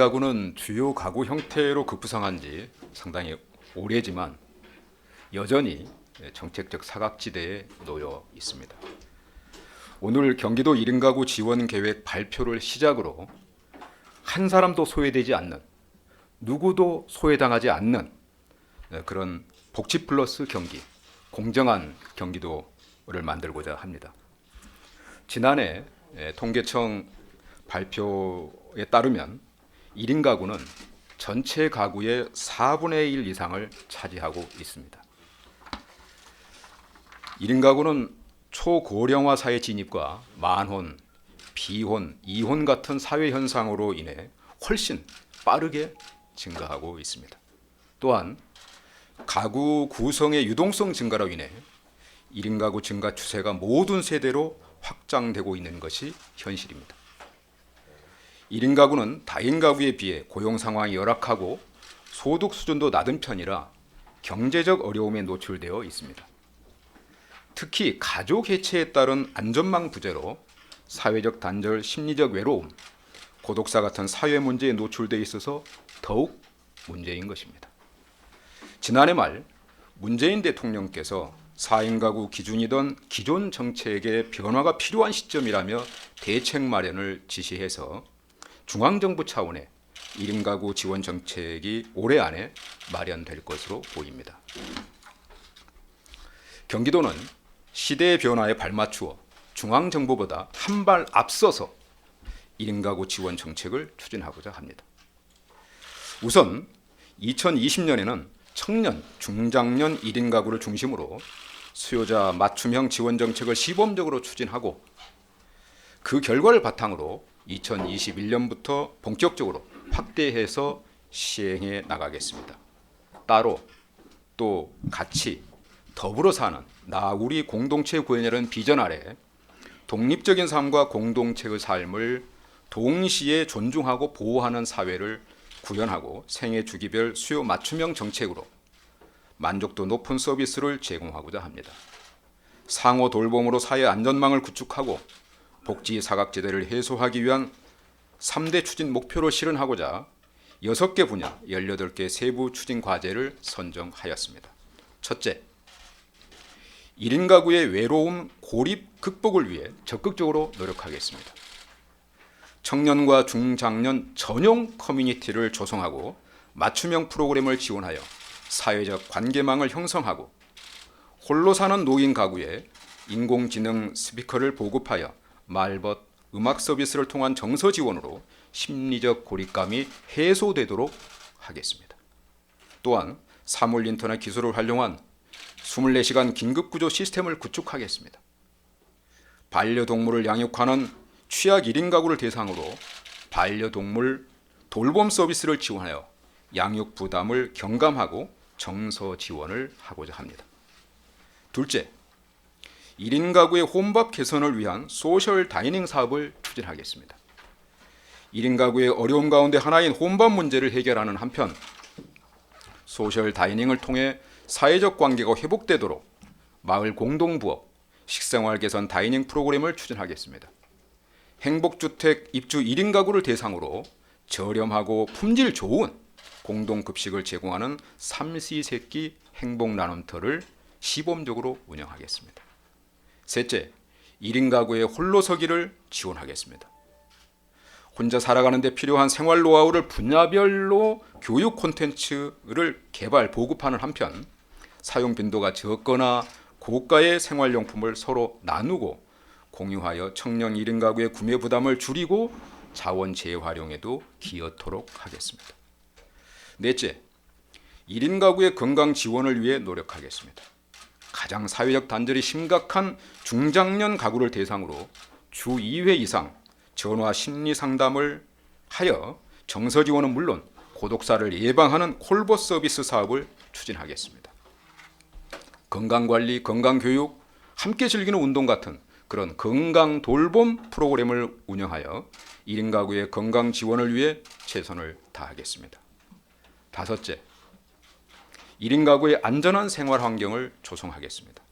가구는 주요 가구 형태로 급부상한 지 상당히 오래지만 여전히 정책적 사각지대에 놓여 있습니다. 오늘 경기도 1인 가구 지원 계획 발표를 시작으로 한 사람도 소외되지 않는, 누구도 소외당하지 않는 그런 복지 플러스 경기, 공정한 경기도를 만들고자 합니다. 지난해 통계청 발표에 따르면 1인 가구는 전체 가구의 4분의 1 이상을 차지하고 있습니다. 1인 가구는 초고령화 사회 진입과 만혼, 비혼, 이혼 같은 사회 현상으로 인해 훨씬 빠르게 증가하고 있습니다. 또한 가구 구성의 유동성 증가로 인해 1인 가구 증가 추세가 모든 세대로 확장되고 있는 것이 현실입니다. 1인 가구는 다인 가구에 비해 고용 상황이 열악하고 소득 수준도 낮은 편이라 경제적 어려움에 노출되어 있습니다. 특히 가족 해체에 따른 안전망 부재로 사회적 단절, 심리적 외로움, 고독사 같은 사회 문제에 노출되어 있어서 더욱 문제인 것입니다. 지난해 말 문재인 대통령께서 4인 가구 기준이던 기존 정책의 변화가 필요한 시점이라며 대책 마련을 지시해서 중앙정부 차원의 1인 가구 지원 정책이 올해 안에 마련될 것으로 보입니다. 경기도는 시대의 변화에 발맞추어 중앙정부보다 한 발 앞서서 1인 가구 지원 정책을 추진하고자 합니다. 우선 2020년에는 청년, 중장년 1인 가구를 중심으로 수요자 맞춤형 지원 정책을 시범적으로 추진하고 그 결과를 바탕으로 2021년부터 본격적으로 확대해서 시행해 나가겠습니다. 따로 또 같이 더불어 사는 나 우리 공동체 구현이라는 비전 아래 독립적인 삶과 공동체의 삶을 동시에 존중하고 보호하는 사회를 구현하고 생애 주기별 수요 맞춤형 정책으로 만족도 높은 서비스를 제공하고자 합니다. 상호 돌봄으로 사회 안전망을 구축하고 복지 사각지대를 해소하기 위한 3대 추진 목표를 실현하고자 6개 분야 18개 세부 추진 과제를 선정하였습니다. 첫째, 1인 가구의 외로움, 고립 극복을 위해 적극적으로 노력하겠습니다. 청년과 중장년 전용 커뮤니티를 조성하고 맞춤형 프로그램을 지원하여 사회적 관계망을 형성하고 홀로 사는 노인 가구에 인공지능 스피커를 보급하여 말벗, 음악 서비스를 통한 정서 지원으로 심리적 고립감이 해소되도록 하겠습니다. 또한 사물 인터넷 기술을 활용한 24시간 긴급구조 시스템을 구축하겠습니다. 반려동물을 양육하는 취약 1인 가구를 대상으로 반려동물 돌봄 서비스를 지원하여 양육 부담을 경감하고 정서 지원을 하고자 합니다. 둘째, 1인 가구의 혼밥 개선을 위한 소셜 다이닝 사업을 추진하겠습니다. 1인 가구의 어려움 가운데 하나인 혼밥 문제를 해결하는 한편 소셜 다이닝을 통해 사회적 관계가 회복되도록 마을 공동부업, 식생활 개선 다이닝 프로그램을 추진하겠습니다. 행복주택 입주 1인 가구를 대상으로 저렴하고 품질 좋은 공동급식을 제공하는 삼시세끼 행복나눔터를 시범적으로 운영하겠습니다. 셋째, 1인 가구의 홀로서기를 지원하겠습니다. 혼자 살아가는 데 필요한 생활 노하우를 분야별로 교육 콘텐츠를 개발, 보급하는 한편 사용 빈도가 적거나 고가의 생활용품을 서로 나누고 공유하여 청년 1인 가구의 구매 부담을 줄이고 자원 재활용에도 기여토록 하겠습니다. 넷째, 1인 가구의 건강 지원을 위해 노력하겠습니다. 가장 사회적 단절이 심각한 중장년 가구를 대상으로 주 2회 이상 전화 심리 상담을 하여 정서 지원은 물론 고독사를 예방하는 콜보 서비스 사업을 추진하겠습니다. 건강관리, 건강교육, 함께 즐기는 운동 같은 그런 건강 돌봄 프로그램을 운영하여 1인 가구의 건강 지원을 위해 최선을 다하겠습니다. 다섯째, 1인 가구의 안전한 생활 환경을 조성하겠습니다.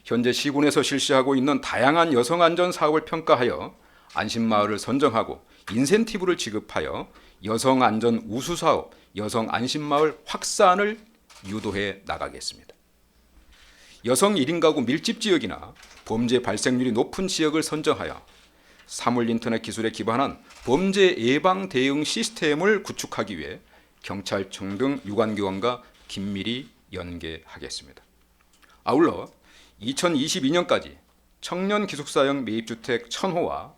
현재 시군에서 실시하고 있는 다양한 여성 안전 사업을 평가하여 안심마을을 선정하고 인센티브를 지급하여 여성 안전 우수 사업, 여성 안심마을 확산을 유도해 나가겠습니다. 여성 1인 가구 밀집 지역이나 범죄 발생률이 높은 지역을 선정하여 사물 인터넷 기술에 기반한 범죄 예방 대응 시스템을 구축하기 위해 경찰청 등 유관기관과 긴밀히 연계하겠습니다. 아울러 2022년까지 청년 기숙사형 매입주택 1000호와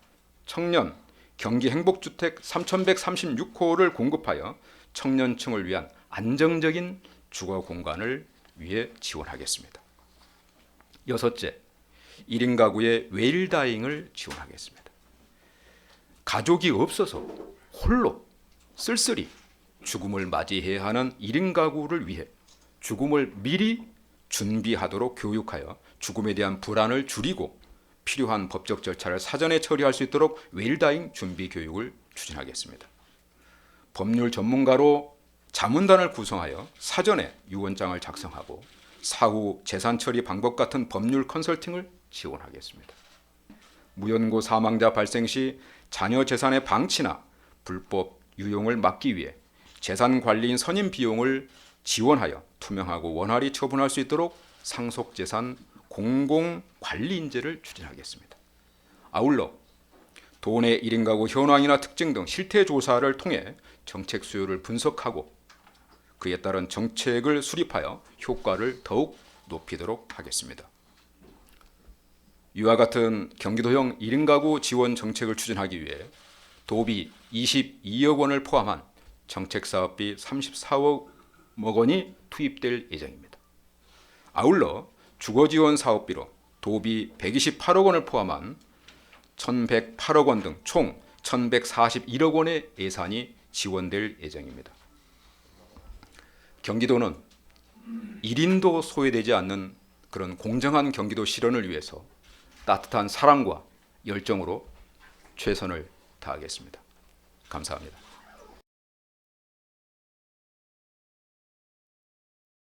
청년 경기 행복주택 3136호를 공급하여 청년층을 위한 안정적인 주거 공간을 위해 지원하겠습니다. 여섯째, 1인 가구의 웰다잉을 지원하겠습니다. 가족이 없어서 홀로 쓸쓸히 죽음을 맞이해야 하는 1인 가구를 위해 죽음을 미리 준비하도록 교육하여 죽음에 대한 불안을 줄이고 필요한 법적 절차를 사전에 처리할 수 있도록 웰다잉 준비 교육을 추진하겠습니다. 법률 전문가로 자문단을 구성하여 사전에 유언장을 작성하고 사후 재산 처리 방법 같은 법률 컨설팅을 지원하겠습니다. 무연고 사망자 발생 시 자녀 재산의 방치나 불법 유용을 막기 위해 재산 관리인 선임 비용을 지원하여 투명하고 원활히 처분할 수 있도록 상속재산 공공관리인제를 추진하겠습니다. 아울러 도내 1인 가구 현황이나 특징 등 실태 조사를 통해 정책 수요를 분석하고 그에 따른 정책을 수립하여 효과를 더욱 높이도록 하겠습니다. 이와 같은 경기도형 1인 가구 지원 정책을 추진하기 위해 도비 22억 원을 포함한 정책사업비 34억 원이 투입될 예정입니다. 아울러 주거지원 사업비로 도비 128억 원을 포함한 1,108억 원 등 총 1,141억 원의 예산이 지원될 예정입니다. 경기도는 1인도 소외되지 않는 그런 공정한 경기도 실현을 위해서 따뜻한 사랑과 열정으로 최선을 다하겠습니다. 감사합니다.